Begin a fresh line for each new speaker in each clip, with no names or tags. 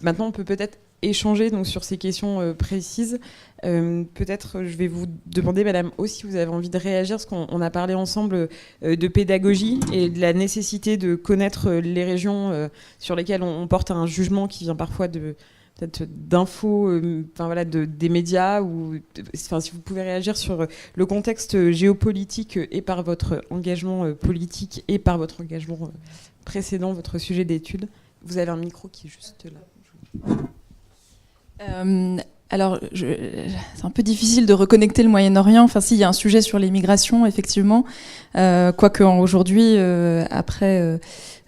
Maintenant, on peut peut-être échanger donc, sur ces questions précises. Peut-être, je vais vous demander, Madame O, si vous avez envie de réagir, parce qu'on a parlé ensemble de pédagogie et de la nécessité de connaître les régions sur lesquelles on porte un jugement qui vient parfois peut-être d'infos, des médias, ou si vous pouvez réagir sur le contexte géopolitique et par votre engagement politique et par votre engagement précédent, votre sujet d'étude. Vous avez un micro qui est juste là.
Alors, c'est un peu difficile de reconnecter le Moyen-Orient. Enfin, si, il y a un sujet sur les migrations, effectivement. Quoique aujourd'hui, après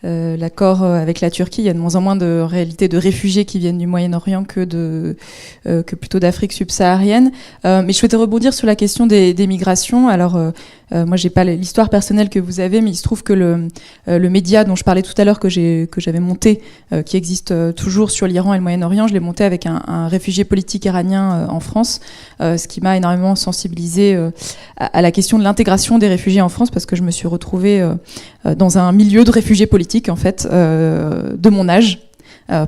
l'accord avec la Turquie, il y a de moins en moins de réalité de réfugiés qui viennent du Moyen-Orient que plutôt d'Afrique subsaharienne. Mais je souhaitais rebondir sur la question des migrations. Alors, moi, j'ai pas l'histoire personnelle que vous avez, mais il se trouve que le média dont je parlais tout à l'heure que j'avais monté, qui existe toujours sur l'Iran et le Moyen-Orient, je l'ai monté avec un réfugié politique iranien en France, ce qui m'a énormément sensibilisé à la question de l'intégration des réfugiés en France, parce que je me suis retrouvée dans un milieu de réfugiés politiques, en fait, de mon âge.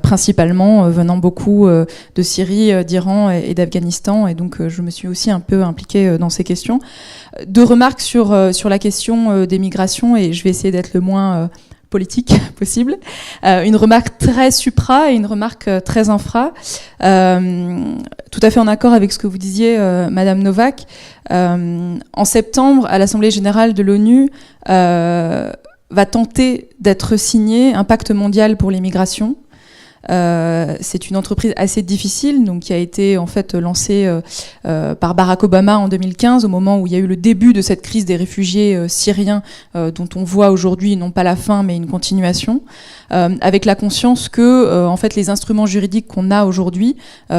Principalement venant beaucoup de Syrie, d'Iran et d'Afghanistan, et donc je me suis aussi un peu impliquée dans ces questions. Deux remarques sur la question des migrations, et je vais essayer d'être le moins politique possible. Une remarque très supra et une remarque très infra. Tout à fait en accord avec ce que vous disiez, Madame Novak. En septembre, à l'Assemblée générale de l'ONU, va tenter d'être signé un pacte mondial pour les migrations. C'est une entreprise assez difficile, donc qui a été en fait lancée par Barack Obama en 2015, au moment où il y a eu le début de cette crise des réfugiés syriens, dont on voit aujourd'hui non pas la fin mais une continuation, avec la conscience que en fait les instruments juridiques qu'on a aujourd'hui,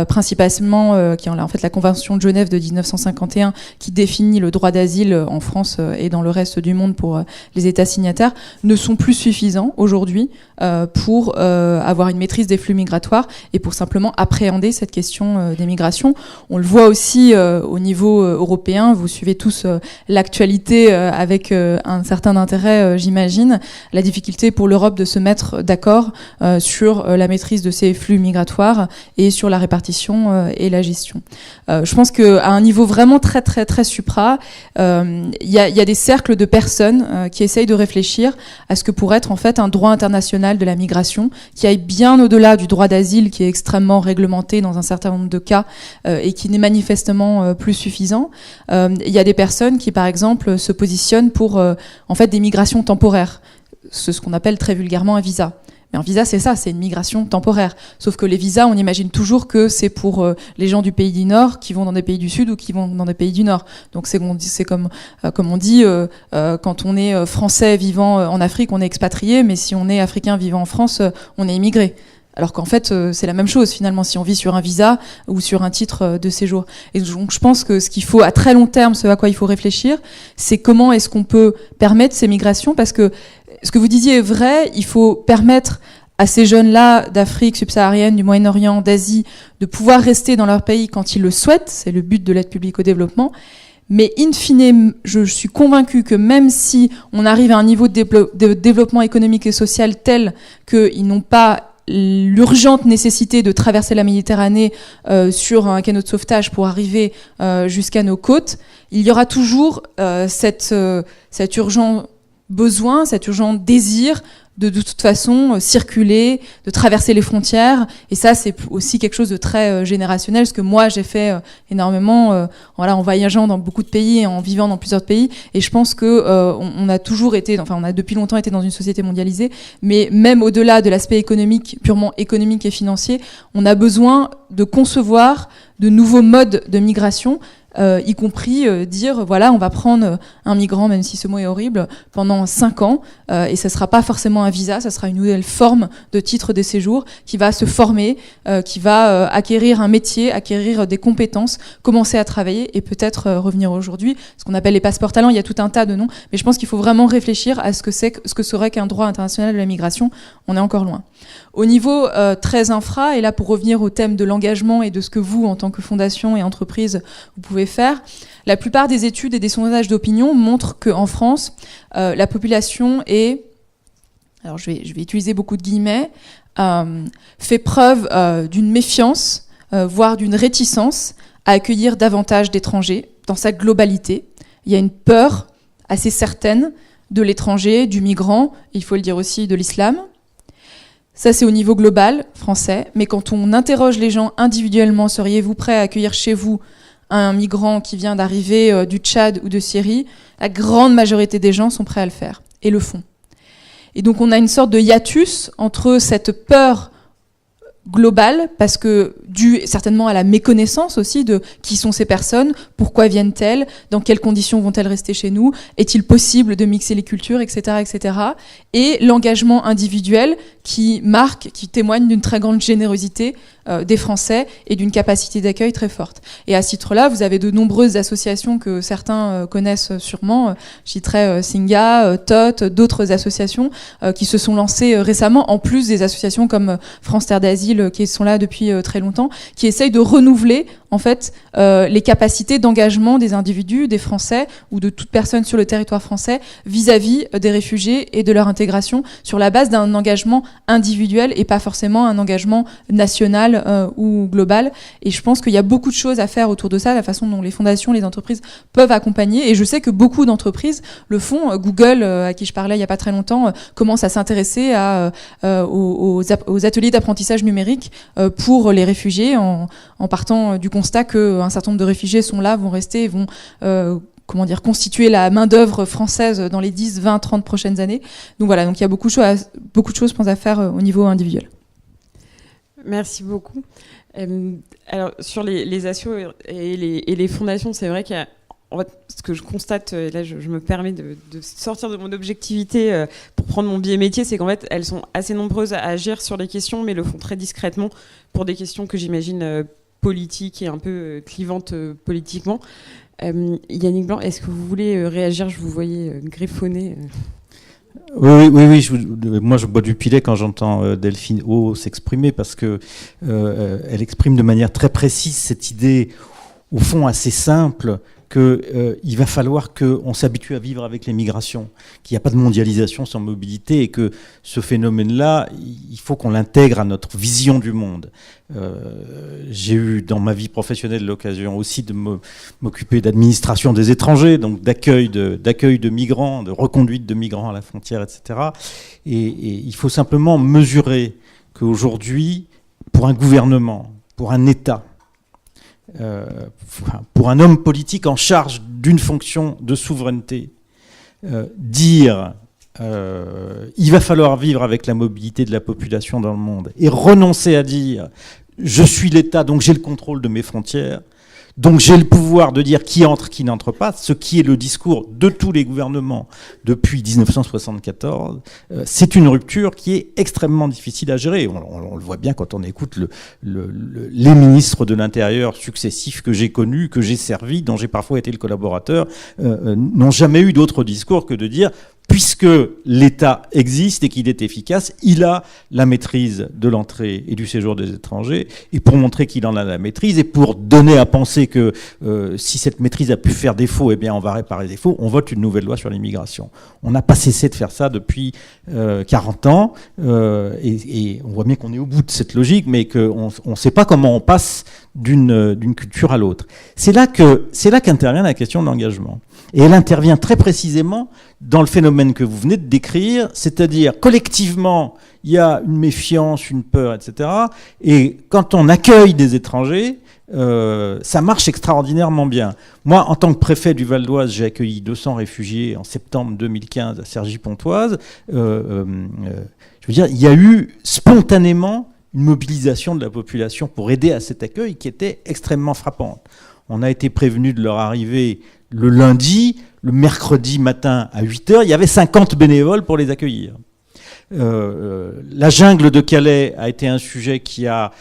principalement qui est en fait la Convention de Genève de 1951, qui définit le droit d'asile en France et dans le reste du monde pour les États signataires, ne sont plus suffisants aujourd'hui pour avoir une maîtrise des flux migratoires et pour simplement appréhender cette question des migrations. On le voit aussi au niveau européen. Vous suivez tous l'actualité avec un certain intérêt, j'imagine. La difficulté pour l'Europe de se mettre d'accord sur la maîtrise de ces flux migratoires et sur la répartition et la gestion. Je pense qu'à un niveau vraiment très très très supra, il y a des cercles de personnes qui essayent de réfléchir à ce que pourrait être en fait un droit international de la migration qui aille bien au-delà du droit d'asile qui est extrêmement réglementé dans un certain nombre de cas et qui n'est manifestement plus suffisant. Il y a des personnes qui, par exemple, se positionnent pour en fait des migrations temporaires, ce qu'on appelle très vulgairement un visa. Mais un visa, c'est ça, c'est une migration temporaire. Sauf que les visas, on imagine toujours que c'est pour les gens du pays du Nord qui vont dans des pays du Sud ou qui vont dans des pays du Nord. Donc c'est comme on dit, quand on est français vivant en Afrique, on est expatrié, mais si on est africain vivant en France, on est immigré. Alors qu'en fait, c'est la même chose finalement si on vit sur un visa ou sur un titre de séjour. Et donc je pense que ce qu'il faut à très long terme, ce à quoi il faut réfléchir, c'est comment est-ce qu'on peut permettre ces migrations, parce que ce que vous disiez est vrai, il faut permettre à ces jeunes-là d'Afrique subsaharienne, du Moyen-Orient, d'Asie, de pouvoir rester dans leur pays quand ils le souhaitent, c'est le but de l'aide publique au développement. Mais in fine, je suis convaincue que même si on arrive à un niveau de développement économique et social tel qu'ils n'ont pas l'urgente nécessité de traverser la Méditerranée sur un canot de sauvetage pour arriver jusqu'à nos côtes, il y aura toujours cet urgent besoin, cet urgent désir de toute façon circuler, de traverser les frontières. Et ça, c'est aussi quelque chose de très générationnel, parce que moi, j'ai fait énormément en voyageant dans beaucoup de pays et en vivant dans plusieurs pays. Et je pense que on a toujours été, enfin, on a depuis longtemps été dans une société mondialisée, mais même au-delà de l'aspect économique, purement économique et financier, on a besoin de concevoir de nouveaux modes de migration, y compris dire voilà, on va prendre un migrant, même si ce mot est horrible, pendant 5 ans, et ça sera pas forcément un visa, ça sera une nouvelle forme de titre de séjour qui va se former, qui va acquérir un métier, acquérir des compétences, commencer à travailler et peut-être revenir aujourd'hui. Ce qu'on appelle les passeports talents, il y a tout un tas de noms, mais je pense qu'il faut vraiment réfléchir à ce que serait qu'un droit international de la migration. On est encore loin. Au niveau très infra, et là pour revenir au thème de l'engagement et de ce que vous, en tant que fondation et entreprise, vous pouvez faire, la plupart des études et des sondages d'opinion montrent qu'en France, la population est, alors je vais utiliser beaucoup de guillemets, fait preuve d'une méfiance, voire d'une réticence à accueillir davantage d'étrangers dans sa globalité. Il y a une peur assez certaine de l'étranger, du migrant, il faut le dire aussi de l'islam. Ça, c'est au niveau global, français. Mais quand on interroge les gens individuellement, seriez-vous prêt à accueillir chez vous un migrant qui vient d'arriver du Tchad ou de Syrie? La grande majorité des gens sont prêts à le faire et le font. Et donc on a une sorte de hiatus entre cette peur globale, parce que dû certainement à la méconnaissance aussi de qui sont ces personnes, pourquoi viennent-elles, dans quelles conditions vont-elles rester chez nous, est-il possible de mixer les cultures, etc., etc. Et l'engagement individuel qui témoigne d'une très grande générosité des Français et d'une capacité d'accueil très forte. Et à ce titre-là, vous avez de nombreuses associations que certains connaissent sûrement. Je citerai Singa, TOT, d'autres associations qui se sont lancées récemment, en plus des associations comme France Terre d'Asile qui sont là depuis très longtemps, qui essayent de renouveler en fait les capacités d'engagement des individus, des Français ou de toute personne sur le territoire français vis-à-vis des réfugiés et de leur intégration sur la base d'un engagement individuel et pas forcément un engagement national ou global. Et je pense qu'il y a beaucoup de choses à faire autour de ça, la façon dont les fondations, les entreprises peuvent accompagner. Et je sais que beaucoup d'entreprises le font. Google, à qui je parlais il n'y a pas très longtemps, commence à s'intéresser aux ateliers d'apprentissage numérique pour les réfugiés en partant du constat qu'un certain nombre de réfugiés sont là, vont rester, vont constituer la main-d'œuvre française dans les 10, 20, 30 prochaines années. Donc voilà, donc il y a beaucoup de choses, je pense, à faire au niveau individuel.
Merci beaucoup. Alors, sur les assos et les fondations, c'est vrai qu'il y a, en fait, ce que je constate, et là je me permets de sortir de mon objectivité pour prendre mon biais métier, c'est qu'en fait, elles sont assez nombreuses à agir sur les questions, mais le font très discrètement pour des questions que j'imagine politiques et un peu clivantes politiquement. Yannick Blanc, est-ce que vous voulez réagir? Je vous voyais griffonner.
Oui, moi je bois du pilet quand j'entends Delphine O s'exprimer, parce que elle exprime de manière très précise cette idée, au fond assez simple, qu'il va falloir qu'on s'habitue à vivre avec les migrations, qu'il n'y a pas de mondialisation sans mobilité, et que ce phénomène-là, il faut qu'on l'intègre à notre vision du monde. J'ai eu dans ma vie professionnelle l'occasion aussi de m'occuper d'administration des étrangers, donc d'accueil de migrants, de reconduite de migrants à la frontière, etc. Et il faut simplement mesurer qu'aujourd'hui, pour un gouvernement, pour un État, pour un homme politique en charge d'une fonction de souveraineté, dire il va falloir vivre avec la mobilité de la population dans le monde, et renoncer à dire je suis l'État, donc j'ai le contrôle de mes frontières, donc j'ai le pouvoir de dire qui entre, qui n'entre pas, ce qui est le discours de tous les gouvernements depuis 1974, c'est une rupture qui est extrêmement difficile à gérer. On le voit bien quand on écoute les ministres de l'Intérieur successifs que j'ai connus, que j'ai servis, dont j'ai parfois été le collaborateur, n'ont jamais eu d'autre discours que de dire puisque l'État existe et qu'il est efficace, il a la maîtrise de l'entrée et du séjour des étrangers. Et pour montrer qu'il en a la maîtrise, et pour donner à penser que si cette maîtrise a pu faire défaut, eh bien on va réparer les défauts, on vote une nouvelle loi sur l'immigration. On n'a pas cessé de faire ça depuis 40 ans, et on voit bien qu'on est au bout de cette logique, mais qu'on ne sait pas comment on passe d'une culture à l'autre. C'est là qu'intervient la question de l'engagement. Et elle intervient très précisément dans le phénomène que vous venez de décrire, c'est-à-dire collectivement, il y a une méfiance, une peur, etc. Et quand on accueille des étrangers, ça marche extraordinairement bien. Moi, en tant que préfet du Val d'Oise, j'ai accueilli 200 réfugiés en septembre 2015 à Cergy-Pontoise. Je veux dire, il y a eu spontanément une mobilisation de la population pour aider à cet accueil qui était extrêmement frappante. On a été prévenu de leur arrivée le lundi, le mercredi matin à 8h, il y avait 50 bénévoles pour les accueillir. La jungle de Calais a été un sujet qui a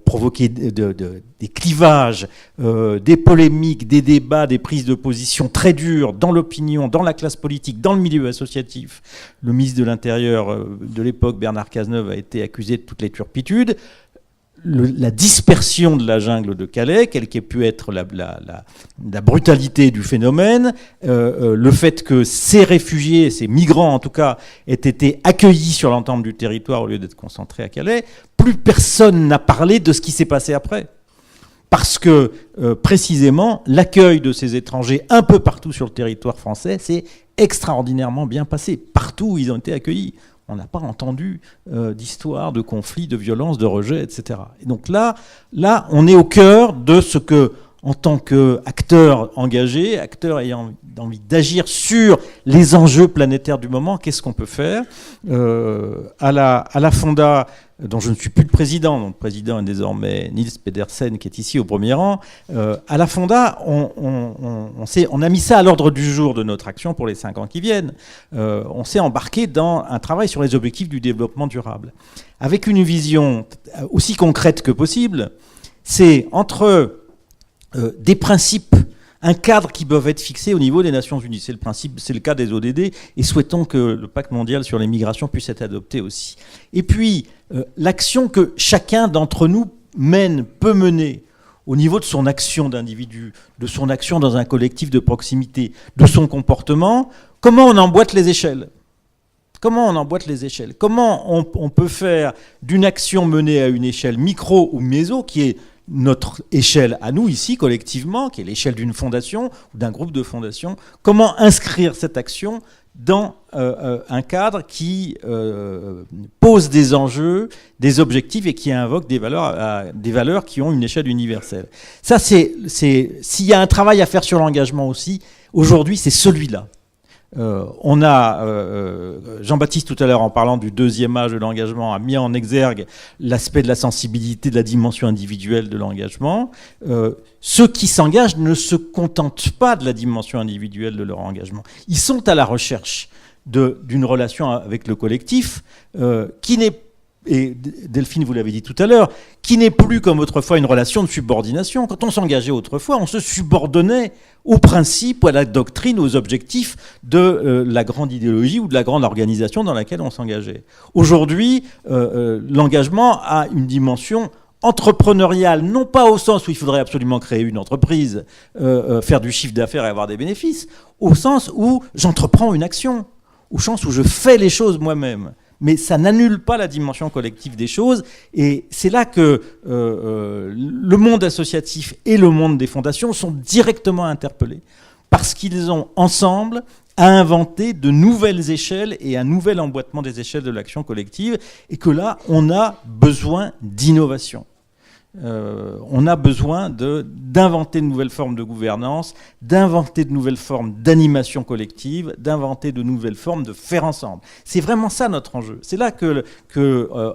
provoqué des clivages, des polémiques, des débats, des prises de position très dures dans l'opinion, dans la classe politique, dans le milieu associatif. Le ministre de l'Intérieur de l'époque, Bernard Cazeneuve, a été accusé de toutes les turpitudes. la dispersion de la jungle de Calais, quelle qu'ait pu être la brutalité du phénomène, le fait que ces réfugiés, ces migrants en tout cas, aient été accueillis sur l'ensemble du territoire au lieu d'être concentrés à Calais, plus personne n'a parlé de ce qui s'est passé après. Parce que, précisément, l'accueil de ces étrangers un peu partout sur le territoire français s'est extraordinairement bien passé. Partout où ils ont été accueillis. On n'a pas entendu d'histoire, de conflits, de violences, de rejets, etc. Et donc là, on est au cœur de ce que, en tant qu'acteur engagé, acteur ayant envie d'agir sur les enjeux planétaires du moment, qu'est-ce qu'on peut faire à la Fonda, dont je ne suis plus le président, dont le président est désormais Niels Pedersen, qui est ici au premier rang. À la Fonda, on a mis ça à l'ordre du jour de notre action pour les 5 ans qui viennent. On s'est embarqué dans un travail sur les objectifs du développement durable, avec une vision aussi concrète que possible. C'est entre des principes, un cadre qui peuvent être fixés au niveau des Nations Unies. C'est le cas des ODD, et souhaitons que le pacte mondial sur les migrations puisse être adopté aussi. Et puis, l'action que chacun d'entre nous peut mener au niveau de son action d'individu, de son action dans un collectif de proximité, de son comportement, comment on emboîte les échelles ? Comment on emboîte les échelles ? Comment on peut faire d'une action menée à une échelle micro ou méso, qui est notre échelle à nous ici collectivement, qui est l'échelle d'une fondation ou d'un groupe de fondations, comment inscrire cette action dans un cadre qui pose des enjeux, des objectifs et qui invoque des valeurs qui ont une échelle universelle. Ça, s'il y a un travail à faire sur l'engagement aussi, aujourd'hui, c'est celui-là. On a, Jean-Baptiste tout à l'heure en parlant du deuxième âge de l'engagement a mis en exergue l'aspect de la sensibilité, de la dimension individuelle de l'engagement. Ceux qui s'engagent ne se contentent pas de la dimension individuelle de leur engagement. Ils sont à la recherche d'une relation avec le collectif qui n'est, et Delphine vous l'avez dit tout à l'heure, qui n'est plus comme autrefois une relation de subordination. Quand on s'engageait autrefois, on se subordonnait aux principes, à la doctrine, aux objectifs de la grande idéologie ou de la grande organisation dans laquelle on s'engageait. Aujourd'hui, l'engagement a une dimension entrepreneuriale, non pas au sens où il faudrait absolument créer une entreprise, faire du chiffre d'affaires et avoir des bénéfices, au sens où j'entreprends une action, au sens où je fais les choses moi-même. Mais ça n'annule pas la dimension collective des choses, et c'est là que le monde associatif et le monde des fondations sont directement interpellés, parce qu'ils ont ensemble à inventer de nouvelles échelles et un nouvel emboîtement des échelles de l'action collective, et que là, on a besoin d'innovation. On a besoin d'inventer de nouvelles formes de gouvernance, d'inventer de nouvelles formes d'animation collective, d'inventer de nouvelles formes de faire ensemble. C'est vraiment ça notre enjeu. C'est là que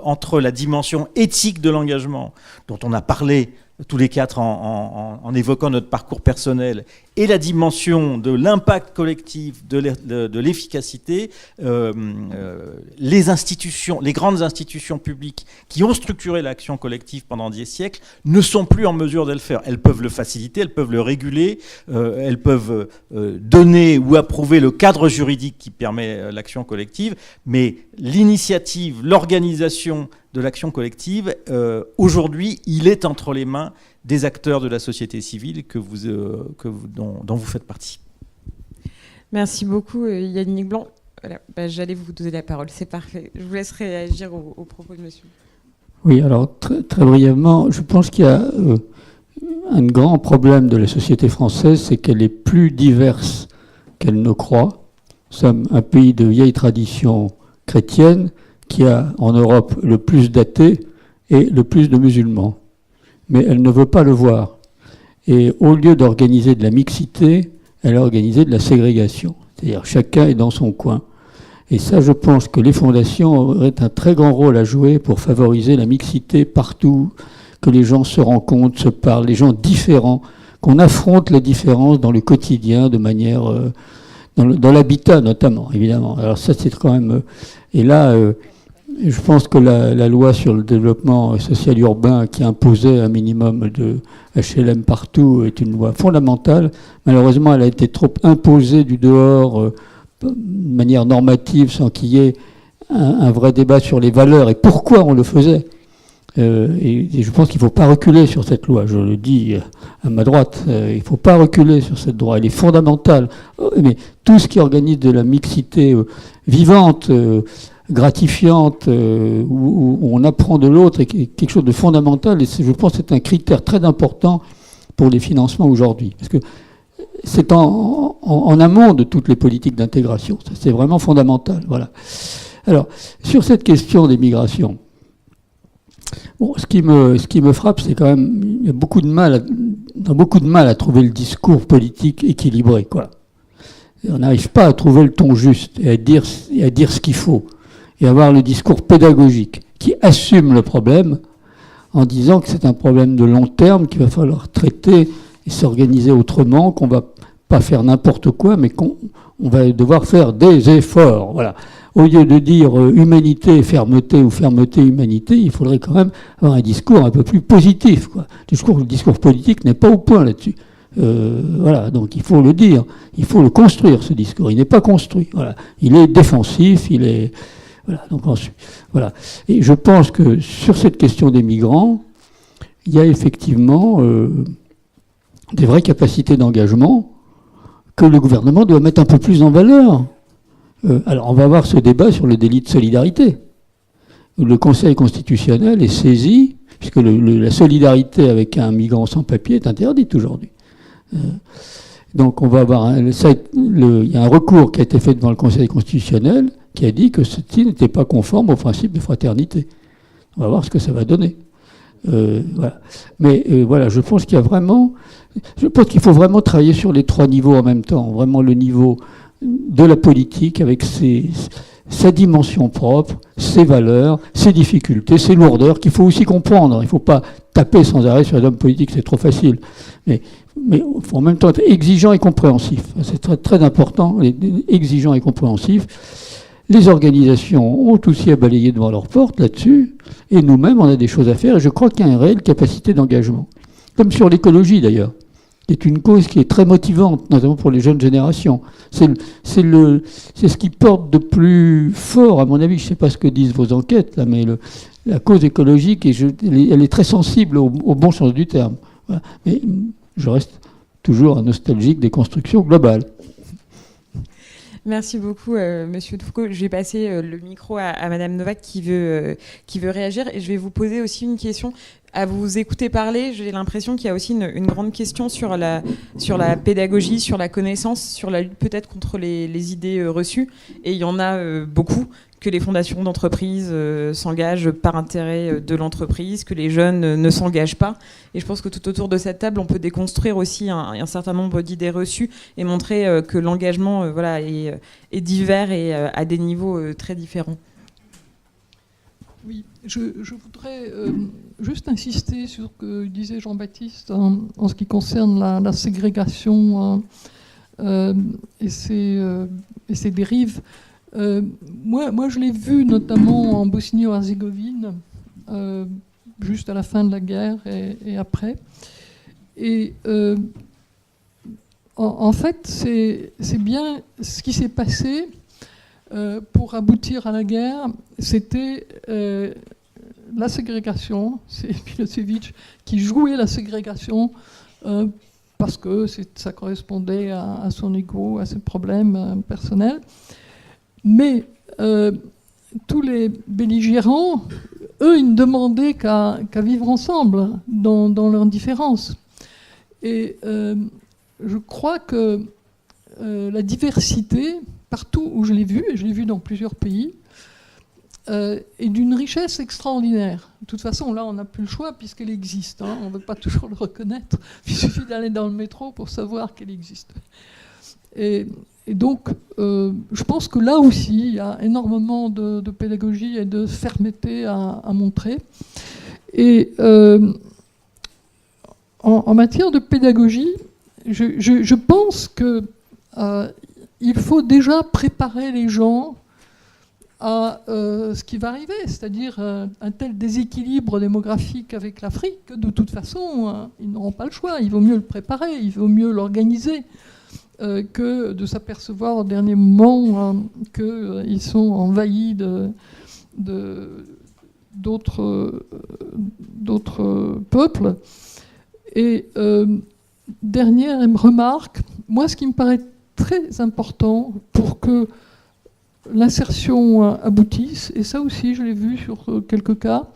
entre la dimension éthique de l'engagement, dont on a parlé tous les quatre en évoquant notre parcours personnel, et la dimension de l'impact collectif, de l'efficacité, les institutions, les grandes institutions publiques qui ont structuré l'action collective pendant 10 siècles ne sont plus en mesure de le faire. Elles peuvent le faciliter, elles peuvent le réguler, elles peuvent donner ou approuver le cadre juridique qui permet l'action collective, mais l'initiative, l'organisation de l'action collective, aujourd'hui, il est entre les mains des acteurs de la société civile dont vous faites partie.
Merci beaucoup Yannick Blanc. Voilà. J'allais vous donner la parole, c'est parfait. Je vous laisse réagir aux propos de monsieur.
Oui, alors très, très brièvement, je pense qu'il y a un grand problème de la société française, c'est qu'elle est plus diverse qu'elle ne croit. Nous sommes un pays de vieille tradition chrétienne qui a en Europe le plus d'athées et le plus de musulmans. Mais elle ne veut pas le voir. Et au lieu d'organiser de la mixité, elle a organisé de la ségrégation. C'est-à-dire chacun est dans son coin. Et ça, je pense que les fondations auraient un très grand rôle à jouer pour favoriser la mixité partout, que les gens se rencontrent, se parlent, les gens différents, qu'on affronte les différences dans le quotidien de manière... dans l'habitat notamment, évidemment. Alors ça, c'est quand même... et là... je pense que la loi sur le développement social urbain qui imposait un minimum de HLM partout est une loi fondamentale. Malheureusement, elle a été trop imposée du dehors de manière normative sans qu'il y ait un vrai débat sur les valeurs et pourquoi on le faisait. Et je pense qu'il ne faut pas reculer sur cette loi. Je le dis à ma droite, il ne faut pas reculer sur cette loi. Elle est fondamentale. Mais tout ce qui organise de la mixité vivante, gratifiante, où on apprend de l'autre, est quelque chose de fondamental. Et je pense que c'est un critère très important pour les financements aujourd'hui. Parce que c'est en amont de toutes les politiques d'intégration. Ça, c'est vraiment fondamental. Voilà. Alors, sur cette question des migrations, bon, ce qui me frappe, c'est quand même, il y a beaucoup de mal à trouver le discours politique équilibré, quoi. Et on n'arrive pas à trouver le ton juste et à dire ce qu'il faut et avoir le discours pédagogique qui assume le problème en disant que c'est un problème de long terme qu'il va falloir traiter et s'organiser autrement, qu'on va pas faire n'importe quoi, mais qu'on va devoir faire des efforts. Voilà. Au lieu de dire humanité, fermeté ou fermeté, humanité, il faudrait quand même avoir un discours un peu plus positif, quoi. Le discours politique n'est pas au point là-dessus. Voilà, donc il faut le dire, il faut le construire, ce discours. Il n'est pas construit. Voilà. Il est défensif, il est... Voilà, donc ensuite, voilà. Et je pense que sur cette question des migrants, il y a effectivement des vraies capacités d'engagement que le gouvernement doit mettre un peu plus en valeur. Alors, on va avoir ce débat sur le délit de solidarité. Le Conseil constitutionnel est saisi, puisque la solidarité avec un migrant sans papier est interdite aujourd'hui. Donc, on va avoir il y a un recours qui a été fait devant le Conseil constitutionnel qui a dit que ceci n'était pas conforme au principe de fraternité. On va voir ce que ça va donner. Voilà. Mais voilà, je pense qu'il faut vraiment travailler sur les trois niveaux en même temps. Vraiment le niveau de la politique avec sa dimension propre, ses valeurs, ses difficultés, ses lourdeurs qu'il faut aussi comprendre. Il ne faut pas taper sans arrêt sur les hommes politiques, c'est trop facile. Mais il faut en même temps être exigeant et compréhensif. C'est très, très important, exigeant et compréhensif. Les organisations ont aussi à balayer devant leur porte là-dessus, et nous-mêmes, on a des choses à faire, et je crois qu'il y a une réelle capacité d'engagement. Comme sur l'écologie, d'ailleurs, qui est une cause qui est très motivante, notamment pour les jeunes générations. C'est ce qui porte de plus fort, à mon avis, je ne sais pas ce que disent vos enquêtes, là, mais la cause écologique, elle est très sensible au bon sens du terme. Voilà. Mais je reste toujours un nostalgique des constructions globales.
Merci beaucoup, Monsieur Foucault. Je vais passer le micro à Madame Novak qui veut réagir, et je vais vous poser aussi une question. À vous écouter parler, j'ai l'impression qu'il y a aussi une grande question sur la pédagogie, sur la connaissance, sur la lutte peut-être contre les idées reçues. Et il y en a beaucoup, que les fondations d'entreprise s'engagent par intérêt de l'entreprise, que les jeunes ne s'engagent pas. Et je pense que tout autour de cette table, on peut déconstruire aussi un certain nombre d'idées reçues et montrer que l'engagement est divers et à des niveaux très différents.
Oui, je voudrais juste insister sur ce que disait Jean-Baptiste en ce qui concerne la ségrégation et ses dérives. Moi, je l'ai vu notamment en Bosnie-Herzégovine, juste à la fin de la guerre et après. Et en fait, c'est bien ce qui s'est passé pour aboutir à la guerre. C'était la ségrégation. C'est Milosevic qui jouait la ségrégation parce que ça correspondait à son ego, à ses problèmes personnels. Mais tous les belligérants, eux, ils ne demandaient qu'à vivre ensemble dans leurs différences. Et je crois que la diversité, partout où je l'ai vue, et je l'ai vue dans plusieurs pays, est d'une richesse extraordinaire. De toute façon, là, on n'a plus le choix puisqu'elle existe. On ne veut pas toujours le reconnaître. Il suffit d'aller dans le métro pour savoir qu'elle existe. Et donc, je pense que là aussi, il y a énormément de pédagogie et de fermeté à montrer. Et en matière de pédagogie, je pense qu'il faut déjà préparer les gens à ce qui va arriver, c'est-à-dire un tel déséquilibre démographique avec l'Afrique que de toute façon, ils n'auront pas le choix. Il vaut mieux le préparer, il vaut mieux l'organiser que de s'apercevoir au dernier moment qu'ils sont envahis d'autres peuples. Et dernière remarque, moi ce qui me paraît très important pour que l'insertion aboutisse, et ça aussi je l'ai vu sur quelques cas,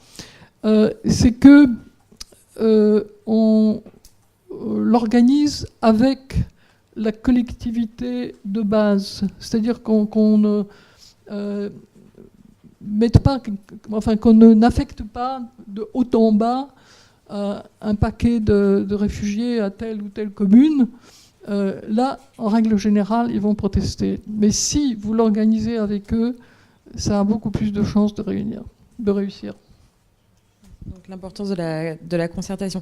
c'est que on l'organise avec la collectivité de base, c'est-à-dire qu'on ne mette pas, enfin qu'on n'affecte pas de haut en bas un paquet de réfugiés à telle ou telle commune. Là, en règle générale, ils vont protester. Mais si vous l'organisez avec eux, ça a beaucoup plus de chances de réussir.
Donc l'importance de la concertation.